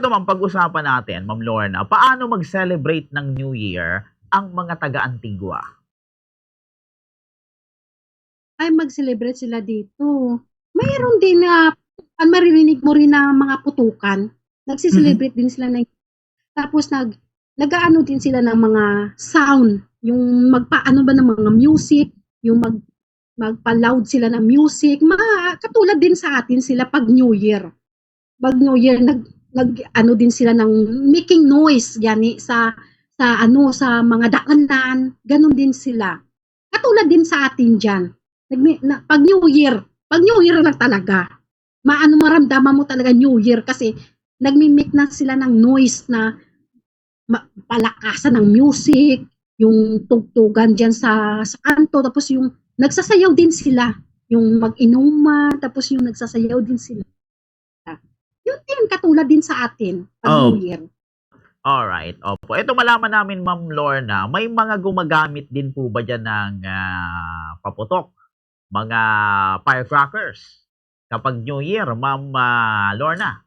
naman pag-usapan natin, Ma'am Lorna, paano mag-celebrate ng New Year ang mga taga-Antigua? Ay mag-celebrate sila dito. Mayroon din na maririnig mo rin na mga putukan. Mm. Nagse-celebrate din sila ng tapos nag-aano din sila ng mga sound, yung magpaano ba ng mga music, yung magpa-loud sila ng music, katulad din sa atin sila pag New Year. Pag New Year nag-ano din sila ng making noise yani sa mga daanan, ganun din sila. Katulad din sa atin diyan. Pag New Year lang talaga. Maramdaman mo talaga New Year kasi nagmi-make na sila ng noise na palakasan ng music, yung tugtugan diyan sa kanto, tapos yung nagsasayaw din sila, yung mag-inuman, tapos yung nagsasayaw din sila. Yun din katulad din sa atin pag Oh. New Year. Alright, opo. Ito malaman namin, Ma'am Lorna, may mga gumagamit din po ba diyan ng paputok, mga firecrackers kapag New Year, Ma'am Lorna?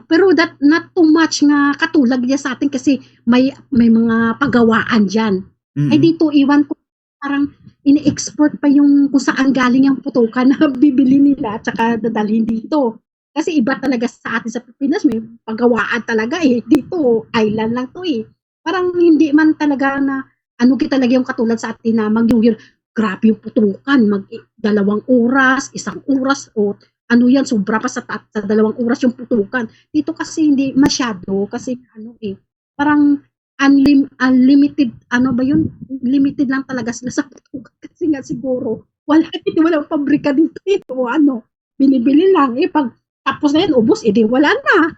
Pero not too much nga katulad niya sa atin kasi may mga pagawaan diyan. Ay Mm. dito iwan ko parang ini-export pa yung kung saan galing yung putukan na bibili nila at saka dadalhin dito. Kasi iba talaga sa atin sa Pilipinas, may pagawaan talaga eh. Dito, island lang to eh. Parang hindi man talaga na ano talaga yung katulad sa atin na mag-New Year, grabe yung putukan, 2 oras, 1 oras o ano yan, sobra pa sa 2 oras yung putukan. Dito kasi hindi masyado kasi ano eh, parang unlimited, ano ba yun? Limited lang talaga sila sa putukan kasi nga siguro walang pabrika dito ito ano, binibili lang eh pag tapos na yan, ubos, edi wala na.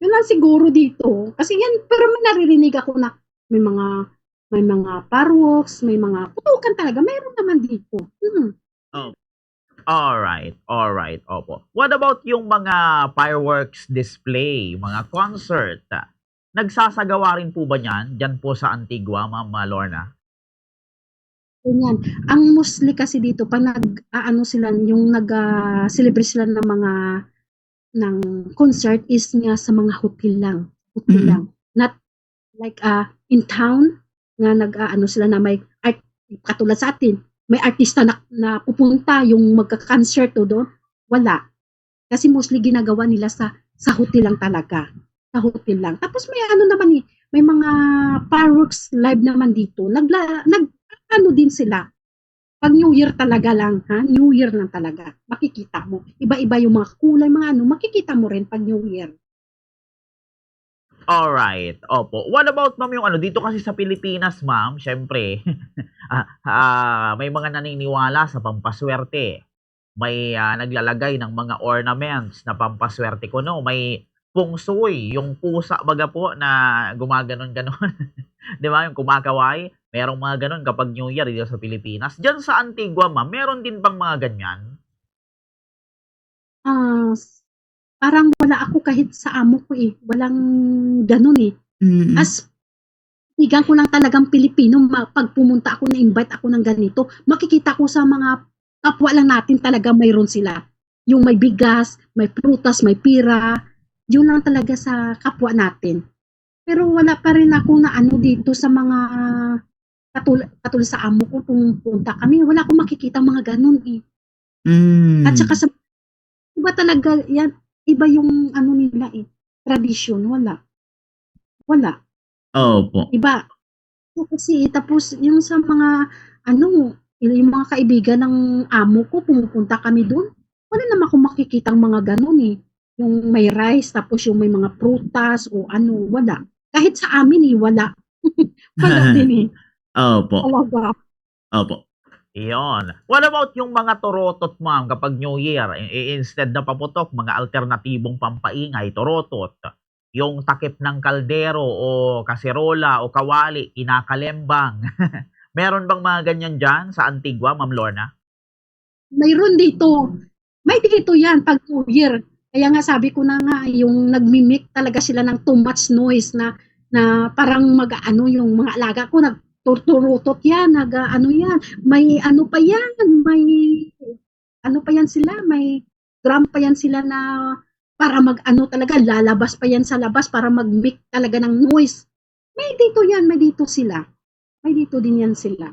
Yun lang siguro dito. Kasi yan, pero may naririnig ako na may mga fireworks, may mga putukan talaga. Mayroon naman dito. Alright, opo. What about yung mga fireworks display, mga concert? Nagsasagawa rin po ba niyan dyan po sa Antigua, Ma'am Lorna? Ganyan. Ang mostly kasi dito, pag nag-ano sila, yung nag-celebrate sila ng mga ng concert is nga sa mga hotel lang. Hotel Mm. lang. Not like in town nga nag-ano sila na may art, katulad sa atin, may artista na pupunta yung magka-concert doon. Wala. Kasi mostly ginagawa nila sa hotel lang talaga. Sa hotel lang. Tapos may ano naman eh, may mga fireworks live naman dito. Ano din sila. Pag New Year talaga lang, ha? New Year lang talaga. Makikita mo. Iba-iba yung mga kulay, mga ano, makikita mo rin pag New Year. Alright, opo. What about, Ma'am, yung ano, dito kasi sa Pilipinas, Ma'am, syempre, may mga naniniwala sa pampaswerte. May naglalagay ng mga ornaments na pampaswerte ko, no? May feng shui, yung pusa baga po na gumaganon-ganon. Di ba? Yung kumakaway. Merong mga ganon kapag New Year dito sa Pilipinas. Diyan sa Antigua, Ma'am, meron din bang mga ganyan? Parang wala ako kahit sa amo ko eh. Walang ganun eh. Mm. As igang ko lang talagang Pilipino, pag pumunta ako, na-invite ako ng ganito, makikita ko sa mga kapwa lang natin talaga mayroon sila. Yung may bigas, may prutas, may pira. Yun lang talaga sa kapwa natin. Pero wala pa rin ako na ano dito sa mga katulad sa amo ko, pumunta kami, wala akong makikita mga ganun eh. Mm. At saka sa iba talaga yan, iba yung ano nila eh, tradition, wala. Opo. Iba. Kasi tapos yung sa mga ano, yung mga kaibigan ng amo ko, pumupunta kami doon. Wala naman akong makikitang mga ganun eh. Yung may rice, tapos yung may mga prutas o ano, wala. Kahit sa amin eh, wala. Wala din eh. Opo. Talaga. Opo. Iyon. What about yung mga torotot, Ma'am, kapag New Year? Instead na paputok, mga alternatibong pampaingay, torotot. Yung takip ng kaldero o kaserola o kawali, kinakalembang. Meron bang mga ganyan dyan sa Antigua, Ma'am Lorna? Mayroon dito. May dito yan pag New Year. Kaya nga sabi ko na nga, yung nagmimik talaga sila ng too much noise na parang mag-ano yung mga alaga ko, nagtuturutot yan, nag-ano yan, may ano pa yan, may ano pa yan sila, may drum pa yan sila na para mag-ano talaga, lalabas pa yan sa labas para mag-make talaga ng noise. May dito yan, may dito sila. May dito din yan sila.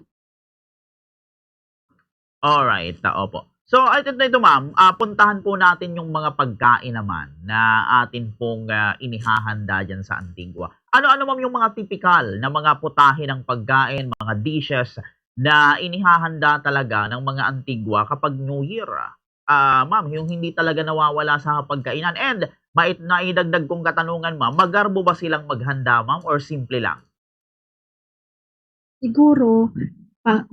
Alright, opo. So, ito ma'am, puntahan po natin yung mga pagkain naman na atin pong inihahanda dyan sa Antigua. Ano-ano ma'am yung mga typical na mga putahe ng pagkain, mga dishes na inihahanda talaga ng mga Antigua kapag New Year? Ma'am, yung hindi talaga nawawala sa pagkainan. And naidagdag kong katanungan ma'am, magarbo ba silang maghanda ma'am or simple lang? Siguro, pa,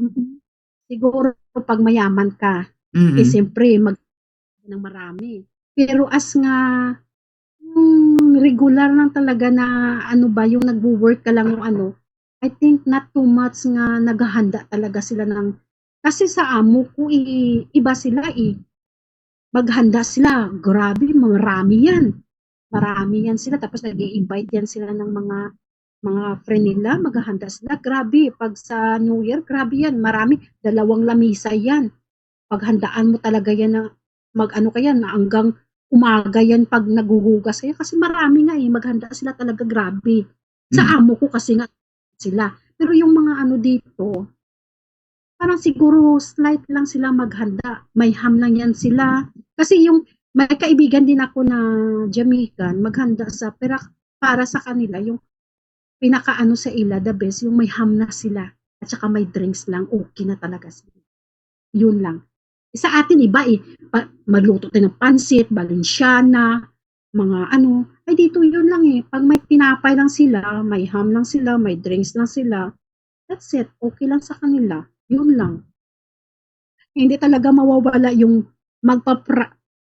siguro pag mayaman ka, Mm. siyempre ng marami. Pero as nga, regular lang talaga na ano ba, yung nagwo-work ka lang yung ano, I think not too much nga naghahanda talaga sila ng, kasi sa amo ko, iba sila maghanda sila, grabe, marami yan. Marami yan sila, tapos nag-i-invite yan sila ng mga friend nila, maghahanda sila. Grabe, pag sa New Year, grabe yan, marami, 2 lamisa yan. Paghandaan mo talaga yan na mag-ano ka yan, na hanggang umaga yan pag naghuhugas kayo. Kasi marami nga maghanda sila talaga, grabe. Sa Mm. amo ko kasi nga sila. Pero yung mga ano dito, parang siguro slight lang sila maghanda. May ham lang yan sila. Kasi yung may kaibigan din ako na Jamaican, maghanda pero para sa kanila, yung pinakaano sa ila, the best, yung may ham na sila. At saka may drinks lang, okay na talaga sila. Yun lang. Sa atin iba magluto tayo ng pansit, Balenciana, mga ano, ay dito yun lang pag may tinapay lang sila, may ham lang sila, may drinks lang sila, that's it, okay lang sa kanila, yun lang. Hindi talaga mawawala yung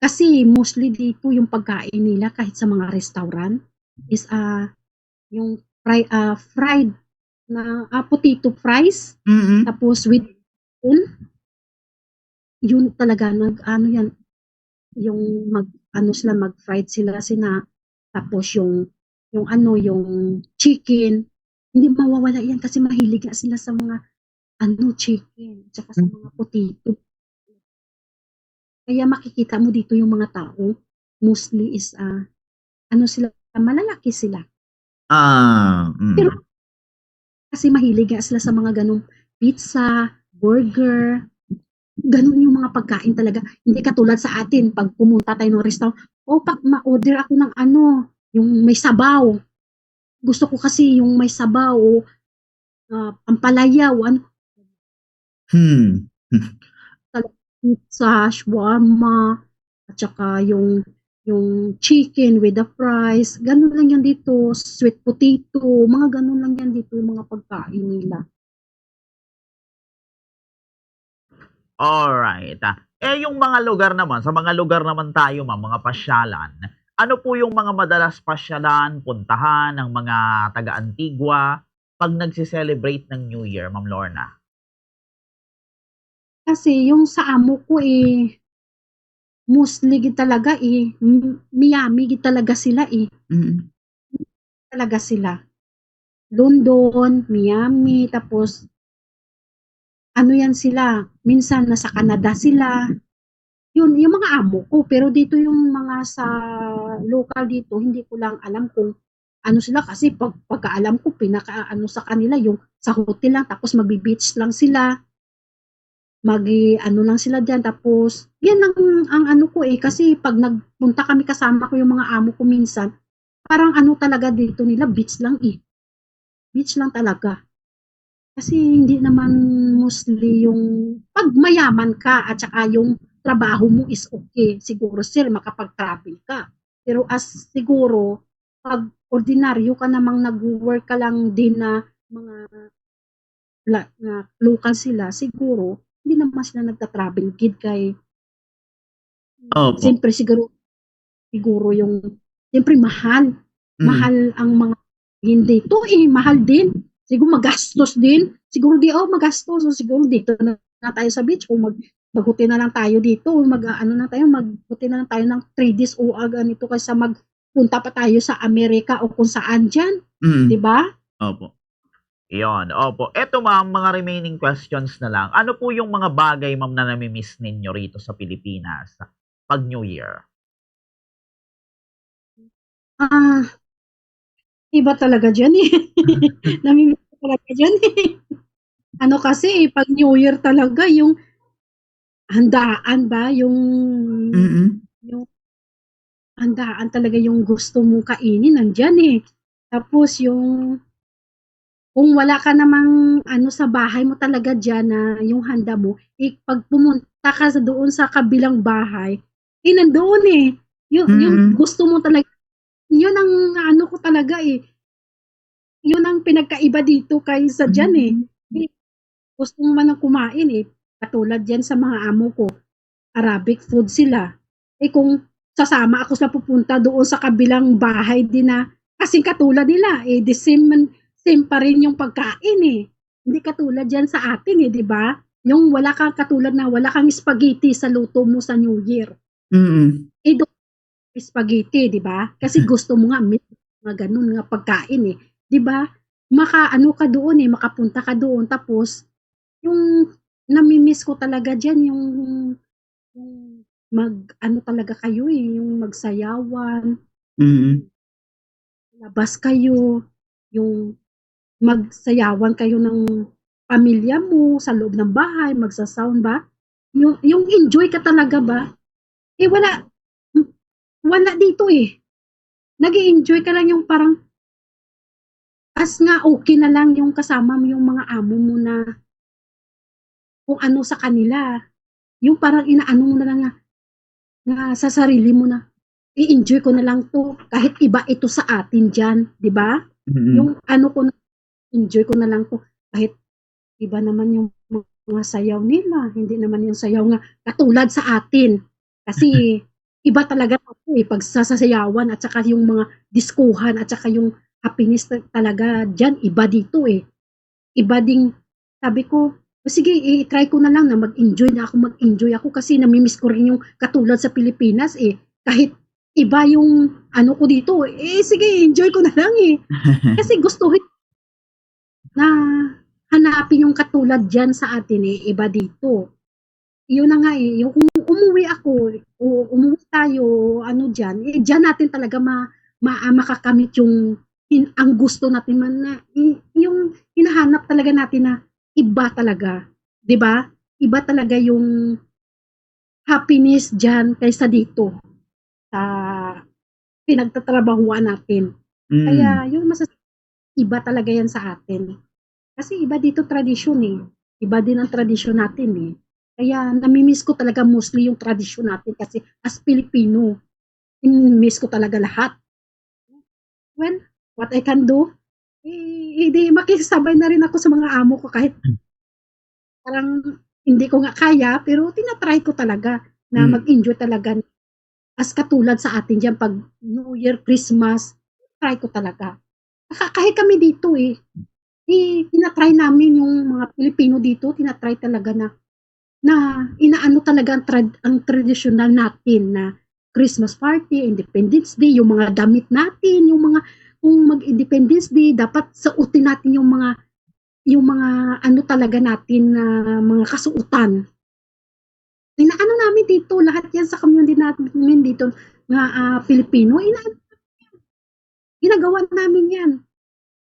kasi mostly dito yung pagkain nila kahit sa mga restaurant is yung fried na potato fries, Mm. tapos with yun talaga nag-ano yan, yung mag-fried sila tapos yung ano, yung chicken, hindi mawawala yan kasi mahilig nga sila sa mga ano, chicken, tsaka sa mga potato. Kaya makikita mo dito yung mga tao, mostly is ano sila, malalaki sila. Pero Mm. kasi mahilig nga sila sa mga ganong pizza, burger, ganun yung mga pagkain talaga. Hindi katulad sa atin, pag pumunta tayo ng restaurant, pag ma-order ako ng ano, yung may sabaw. Gusto ko kasi yung may sabaw, ampalaya, ano, Hmm. pizza, shawarma, at saka yung chicken with the fries, ganun lang yan dito, sweet potato, mga ganun lang yan dito, yung mga pagkain nila. Alright. Yung mga lugar naman, sa mga lugar naman tayo ma'am, mga pasyalan, ano po yung mga madalas pasyalan, puntahan ng mga taga-Antigua pag nagse-celebrate ng New Year, Ma'am Lorna? Kasi yung sa amo ko mostly gid talaga Miami gid talaga sila Mm. talaga sila. London, Miami, tapos ano yan sila, minsan nasa Canada sila. Yun, yung mga amo ko. Pero dito yung mga sa local dito, hindi ko lang alam kung ano sila kasi pagkaalam ko pinaka ano sa kanila yung sa hotel lang tapos magbi-beach lang sila. Ano lang sila diyan tapos yan ang ano ko kasi pag nagpunta kami kasama ko yung mga amo ko minsan, parang ano talaga dito nila beach lang Beach lang talaga. Kasi hindi naman mostly yung 'pag mayaman ka at saka yung trabaho mo is okay, siguro still makapag-travel ka. Pero as siguro 'pag ordinaryo ka namang nagwo-work ka lang din na mga na local sila, siguro hindi naman sila nagta-travel gid kay Opo. siyempre siguro yung siyempre mahal. Mm. Mahal ang mga hindi dito mahal din. Siguro magastos din. Siguro magastos. So, siguro dito na tayo sa beach o mag-hotel na lang tayo dito. Mag-ano na tayo, mag-hotel na lang tayo ng 3 days o ganito kaysa magpunta pa tayo sa Amerika o kung saan dyan. Mm. 'Di ba? Opo. Iyon, opo. Eto ma'am, mga remaining questions na lang. Ano po yung mga bagay ma'am na nami-miss ninyo rito sa Pilipinas pag New Year? Ah, iba talaga diyan, eh. Namimiss ko talaga diyan, eh. Ano kasi, 'pag New Year talaga yung handaan ba, Mm. yung handaan talaga yung gusto mong kainin nandiyan, eh. Tapos yung kung wala ka namang ano sa bahay mo talaga diyan na yung handa mo, eh, 'pag pumunta ka doon sa kabilang bahay, eh, nandoon, eh. Yung Mm. gusto mo talaga yun ang ano ko talaga, eh, yun ang pinagkaiba dito kaysa diyan, eh. Hmm. Eh, gusto mo man ng kumain, eh, katulad diyan sa mga amo ko, Arabic food sila. Eh, kung sasama ako sa pupunta doon sa kabilang bahay din na kasing katulad nila, eh, same pa rin yung pagkain, eh. Hindi katulad diyan sa atin, eh, 'di ba? Yung wala kang katulad na wala kang spaghetti sa luto mo sa New Year. Mm. Eh, doon spaghetti, 'di ba? Kasi gusto mo nga meat, mga gano'n nga pagkain, eh, 'di ba? Makaano ka doon, eh, makapunta ka doon tapos yung nami-miss ko talaga diyan yung mag-ano talaga kayo, eh, yung magsayawan, Mm. yung labas kayo, yung magsayawan kayo ng pamilya mo sa loob ng bahay, magsa-sound ba? Yung enjoy ka talaga ba? Eh, wala dito, eh. Nag-e-enjoy ka lang yung parang as nga okey na lang yung kasama mo yung mga amo mo na kung ano sa kanila, yung parang inaano mo na lang na sa sarili mo na, i-enjoy ko na lang 'to kahit iba ito sa atin diyan, 'di ba? Mm. Yung ano ko na, enjoy ko na lang 'to kahit iba naman yung mga sayaw nila, hindi naman yung sayaw nga katulad sa atin. Kasi iba talaga 'to, eh, pagsasayawan at saka yung mga diskuhan at saka yung happiness talaga diyan iba dito, eh. Iba ding sabi ko, "O sige i-try ko na lang na mag-enjoy ako kasi nami-miss ko rin yung katulad sa Pilipinas, eh, kahit iba yung ano ko dito, eh, sige enjoy ko na lang, eh." Kasi gustuhin na hanapin yung katulad diyan sa atin, eh, iba dito. Yun na nga, eh, yung kung umuwi ako o umuwi tayo ano diyan, eh, diyan natin talaga makakamit yung ang gusto natin man na yung hinahanap talaga natin na iba talaga, 'di ba? Iba talaga yung happiness diyan kaysa dito sa pinagtatrabahuan natin. Mm. Kaya yung iba talaga yan sa atin. Kasi iba dito tradisyon, eh. Iba din ang tradisyon natin, eh. Kaya nami-miss ko talaga mostly yung tradisyon natin kasi as Pilipino, miss ko talaga lahat. Well, what I can do, eh, di makikisabay na rin ako sa mga amo ko kahit parang hindi ko nga kaya, pero tina-try ko talaga na Mm. mag-enjoy talaga as katulad sa atin diyan 'pag New Year, Christmas, try ko talaga. Kahit kami dito, eh, tina-try namin yung mga Pilipino dito, tina-try talaga na inaano talaga ang tradisyonal natin na Christmas party, Independence Day, yung mga damit natin, yung mga kung mag-Independence Day dapat suotin natin yung mga ano talaga natin na mga kasuotan. Inaano namin dito lahat 'yan sa community namin dito na, Pilipino, ginagawa namin 'yan.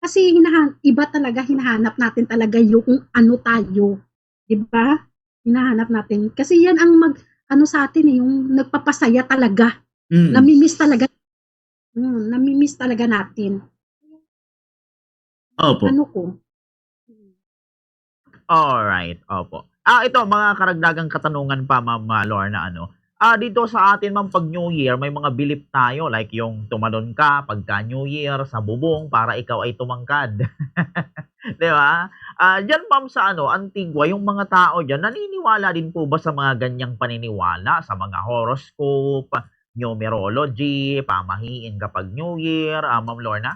Kasi iba talaga hinahanap natin talaga yung kung ano tayo, 'di ba? Hinahanap natin kasi 'yan ang ano sa atin, eh, yung nagpapasaya talaga. Mm. Nami-miss talaga nami-miss talaga natin. Opo. Ano ko, Alright, opo. Ito mga karagdagang katanungan pa Ma'am, Lorna ano. Dito sa atin ma'am 'pag New Year may mga bilip tayo like yung tumalon ka pagka New Year sa bubong para ikaw ay tumangkad, 'di ba? Diyan ma'am sa ano, Antigua yung mga tao diyan naniniwala din po ba sa mga ganyang paniniwala, sa mga horoscope, numerology, pamahiin kapag New Year, Ma'am Lorna?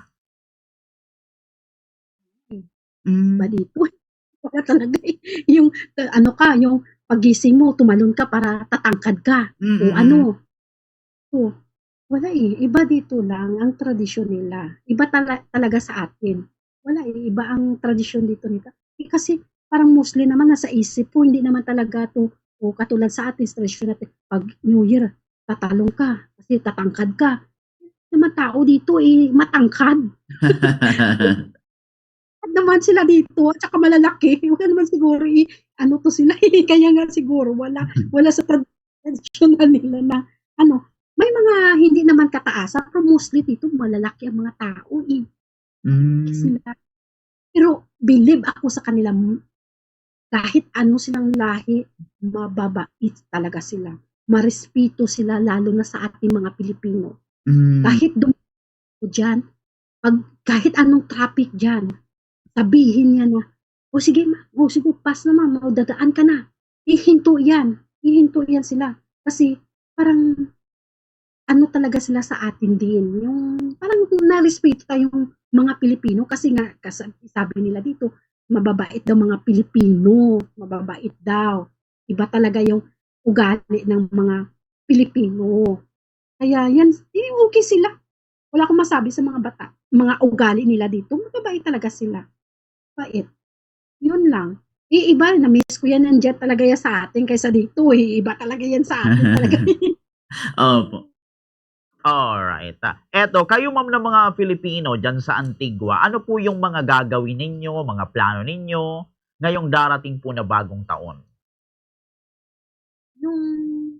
iba Hmm. dito, wala talaga, eh. Yung ano ka, yung paggising mo tumalon ka para tatangkad ka o Mm. ano, o wala, eh, iba dito lang ang tradisyon nila. Iba talaga sa atin. Wala, eh, iba ang tradisyon dito nila. Eh, kasi parang mostly naman nasa isip ko hindi naman talaga 'to o katulad sa atin sa tradisyon natin 'pag New Year tatalon ka kasi tatangkad ka. naman tao dito matangkad. At naman sila dito, at saka malalaki. Wala naman siguro ano to sila kaya nga siguro wala sa traditional nila na ano, may mga hindi naman kataasan, pero mostly dito malalaki ang mga tao sila. Pero believe ako sa kanila, kahit ano silang lahi, mababait talaga sila. Marespeto sila, lalo na sa ating mga Pilipino. Kahit dumapo dyan, kahit anong traffic dyan, sabihin niya na, sige, pass na ma'am, dadaan ka na. Ihinto yan sila. Kasi parang, ano talaga sila sa atin din. Yung parang na-respeto tayong mga Pilipino, kasi nga, sabi nila dito, mababait daw mga Pilipino, mababait daw. Iba talaga yung ugali ng mga Pilipino. Kaya yan, okay sila. Wala akong masabi sa mga bata. Mga ugali nila dito, mababait talaga sila. Bait. Yun lang. Iba, na-miss ko yan nandiyan talaga yan sa atin kaysa dito. Iba talaga yan sa atin talaga. Opo. Alright. Eto, kayo ma'am ng mga Filipino dyan sa Antigua, ano po yung mga gagawin ninyo, mga plano ninyo ngayong darating po na bagong taon? Yung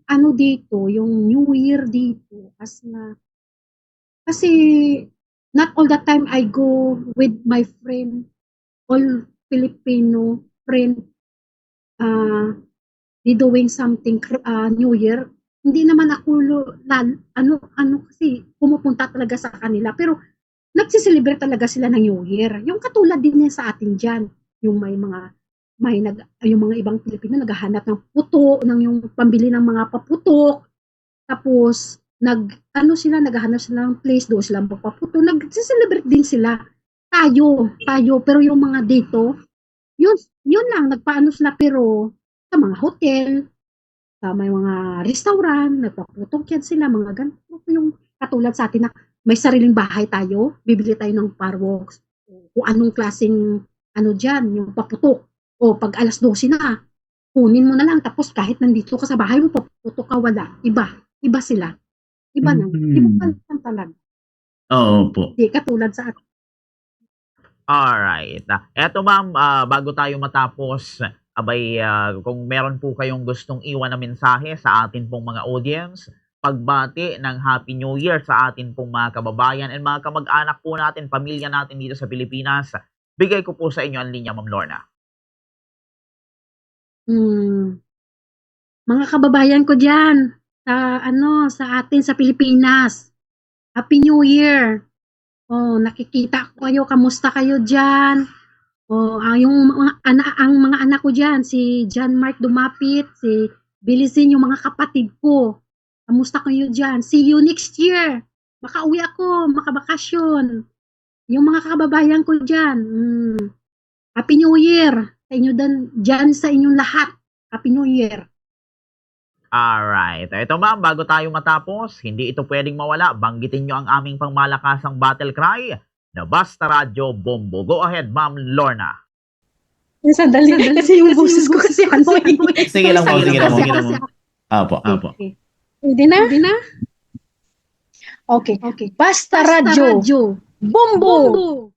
ano dito, yung New Year dito, kasi not all the time I go with my friend, all Filipino friend, they doing something New Year. Hindi naman ako kasi pumupunta talaga sa kanila, pero nagsiselebrate talaga sila ng New Year. Yung katulad din sa atin diyan, yung yung mga ibang Pilipino naghahanap ng puto, yung pambili ng mga paputok. Tapos naghahanap sila ng place doon sila magpaputo. Nagsiselebrate din sila. Tayo, pero yung mga dito, yun lang, nagpaano sila, pero sa mga hotel, sa may mga restaurant, nagpaputok yan sila, mga ganito. Yung katulad sa atin na may sariling bahay tayo, bibili tayo ng fireworks, kung anong klaseng dyan, yung paputok. O pag alas 12 na, kunin mo na lang, tapos kahit nandito ka sa bahay mo, paputok ka, wala. Iba sila. Iba na. Iba lang talaga. Oo po. Di katulad sa atin. Alright. Eto ma'am, bago tayo matapos, kung meron po kayong gustong iwan na mensahe sa atin pong mga audience, pagbati ng Happy New Year sa atin pong mga kababayan and mga kamag-anak po natin, pamilya natin dito sa Pilipinas, bigay ko po sa inyo ang linya, Ma'am Lorna. Mga kababayan ko dyan, sa atin sa Pilipinas, Happy New Year. Nakikita ko kayo, kamusta kayo dyan? Ang mga anak ko dyan, si John Mark Dumapit, si Bilizin, yung mga kapatid ko. Kamusta kayo dyan? See you next year. Makauwi ako, makabakasyon. Yung mga kababayan ko dyan, Happy New Year sa inyo dyan sa inyong lahat. Happy New Year. Alright. Ito ma'am, bago tayo matapos, hindi ito pwedeng mawala. Banggitin nyo ang aming pangmalakasang battle cry na Basta Radyo Bombo. Go ahead, Ma'am Lorna. Sandali. Kasi yung boses ko kasi Sige lang po. Apo. Hindi na? Okay. Basta Radyo Bombo.